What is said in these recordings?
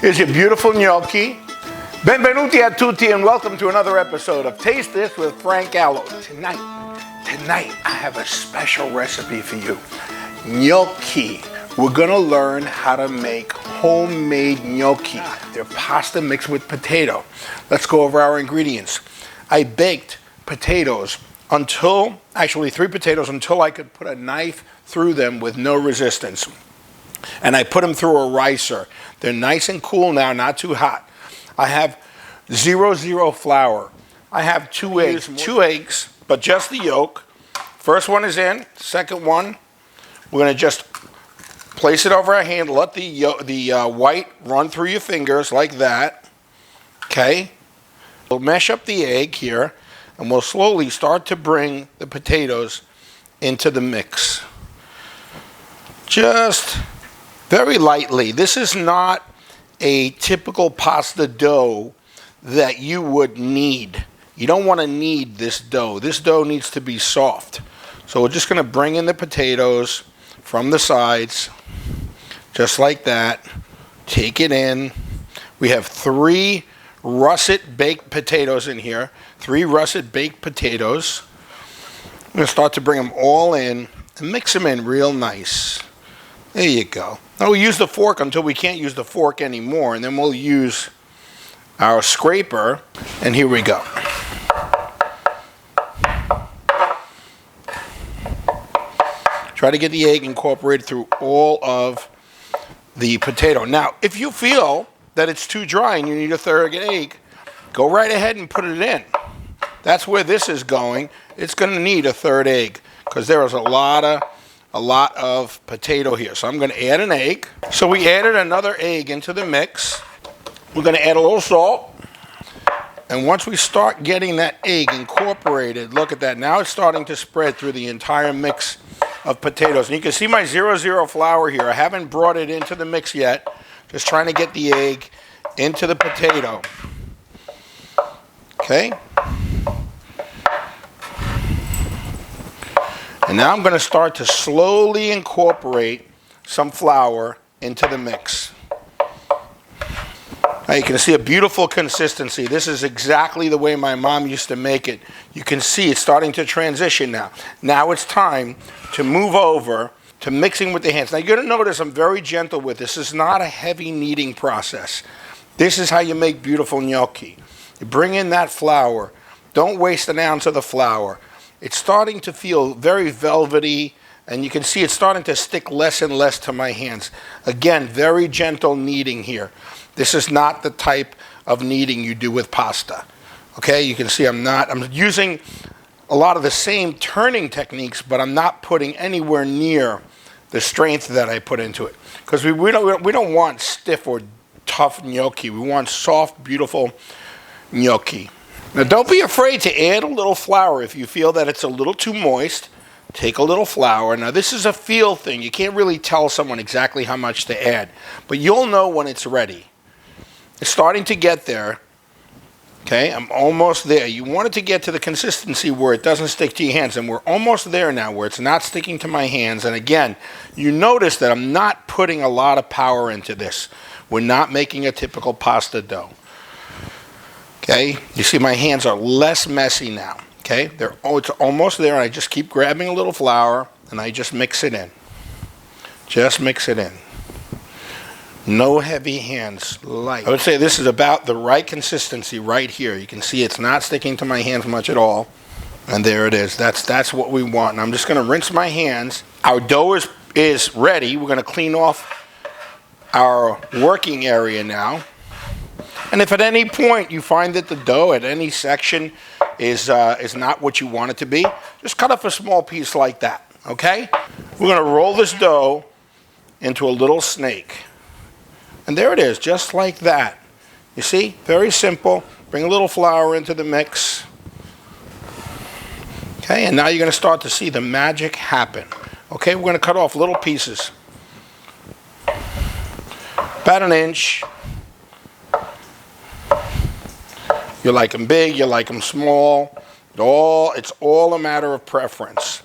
Here's your beautiful gnocchi. Benvenuti a tutti and welcome to another episode of Taste This with Frank Gallo. Tonight I have a special recipe for you. Gnocchi. We're gonna learn how to make homemade gnocchi. They're pasta mixed with potato. Let's go over our ingredients. I baked potatoes actually 3 potatoes until I could put a knife through them with no resistance. And I put them through a ricer. They're nice and cool now, not too hot. I have 0-0 flour. I have 2 eggs, but just the yolk. First one is in, second one, we're gonna just place it over our hand, let the white run through your fingers like that, okay? We'll mash up the egg here, and we'll slowly start to bring the potatoes into the mix. Just very lightly. This is not a typical pasta dough that you would knead. You don't want to knead this dough. This dough needs to be soft. So we're just going to bring in the potatoes from the sides, just like that. Take it in. We have 3 russet baked potatoes in here. 3 russet baked potatoes. I'm going to start to bring them all in and mix them in real nice. There you go. Now we'll use the fork until we can't use the fork anymore, and then we'll use our scraper, and here we go. Try to get the egg incorporated through all of the potato. Now, if you feel that it's too dry and you need a 3rd egg, go right ahead and put it in. That's where this is going. It's going to need a 3rd egg because there is a lot of potato here. So I'm going to add an egg. So we added another egg into the mix. We're going to add a little salt. And once we start getting that egg incorporated, look at that. Now it's starting to spread through the entire mix of potatoes. And you can see my 0-0 flour here. I haven't brought it into the mix yet. Just trying to get the egg into the potato. Okay. And now I'm going to start to slowly incorporate some flour into the mix. Now you can see a beautiful consistency. This is exactly the way my mom used to make it. You can see it's starting to transition now. Now it's time to move over to mixing with the hands. Now you're going to notice I'm very gentle with this. This is not a heavy kneading process. This is how you make beautiful gnocchi. You bring in that flour. Don't waste an ounce of the flour. It's starting to feel very velvety, and you can see it's starting to stick less and less to my hands. Again, very gentle kneading here. This is not the type of kneading you do with pasta. Okay, you can see I'm using a lot of the same turning techniques, but I'm not putting anywhere near the strength that I put into it. Because we don't want stiff or tough gnocchi. We want soft, beautiful gnocchi. Now don't be afraid to add a little flour if you feel that it's a little too moist. Take a little flour. Now this is a feel thing. You can't really tell someone exactly how much to add, but you'll know when it's ready. It's starting to get there. Okay, I'm almost there. You want it to get to the consistency where it doesn't stick to your hands, and we're almost there now where it's not sticking to my hands. And again, you notice that I'm not putting a lot of power into this. We're not making a typical pasta dough. Okay, you see my hands are less messy now. Okay, it's almost there, and I just keep grabbing a little flour and I just mix it in. Just mix it in. No heavy hands, light. I would say this is about the right consistency right here. You can see it's not sticking to my hands much at all. And there it is. That's what we want. And I'm just going to rinse my hands. Our dough is ready. We're going to clean off our working area now. And if at any point you find that the dough at any section is not what you want it to be, just cut off a small piece like that, okay? We're going to roll this dough into a little snake. And there it is, just like that. You see, very simple. Bring a little flour into the mix. Okay, and now you're going to start to see the magic happen. Okay, we're going to cut off little pieces. About an inch. You like them big, you like them small. It's all a matter of preference.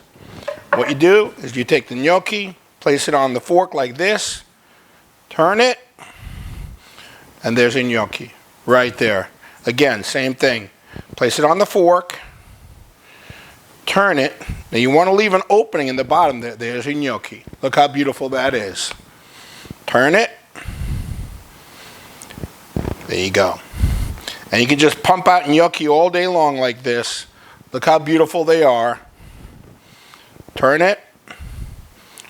What you do is you take the gnocchi, place it on the fork like this, turn it, And there's a gnocchi right there. Again, same thing. Place it on the fork. Turn it. Now you want to leave an opening in the bottom there. There's a gnocchi. Look how beautiful that is. Turn it. There you go. And you can just pump out gnocchi all day long like this. Look how beautiful they are. Turn it.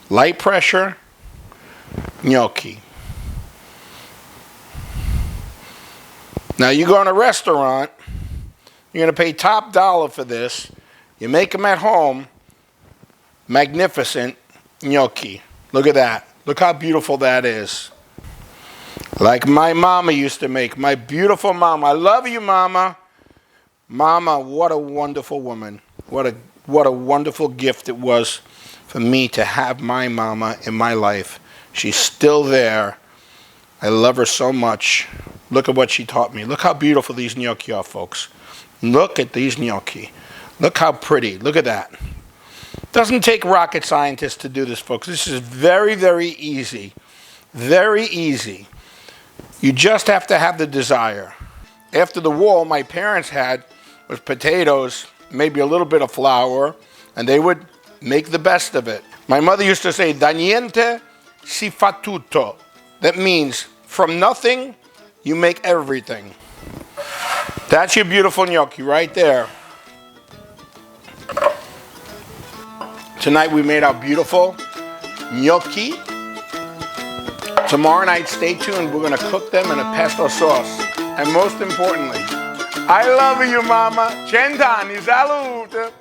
Light pressure. Gnocchi. Now you go in a restaurant, you're going to pay top dollar for this. You make them at home. Magnificent gnocchi. Look at that. Look how beautiful that is. Like my mama used to make. My beautiful mama. I love you, mama. Mama, what a wonderful woman. What a wonderful gift it was for me to have my mama in my life. She's still there. I love her so much. Look at what she taught me. Look how beautiful these gnocchi are, folks. Look at these gnocchi. Look how pretty. Look at that. Doesn't take rocket scientists to do this, folks. This is very, very easy. Very easy. You just have to have the desire. After the war, my parents had was potatoes, maybe a little bit of flour, and they would make the best of it. My mother used to say, da niente si fa tutto. That means from nothing, you make everything. That's your beautiful gnocchi right there. Tonight we made our beautiful gnocchi. Tomorrow night, stay tuned. We're going to cook them in a pesto sauce. And most importantly, I love you, Mama. 100 anni, salute.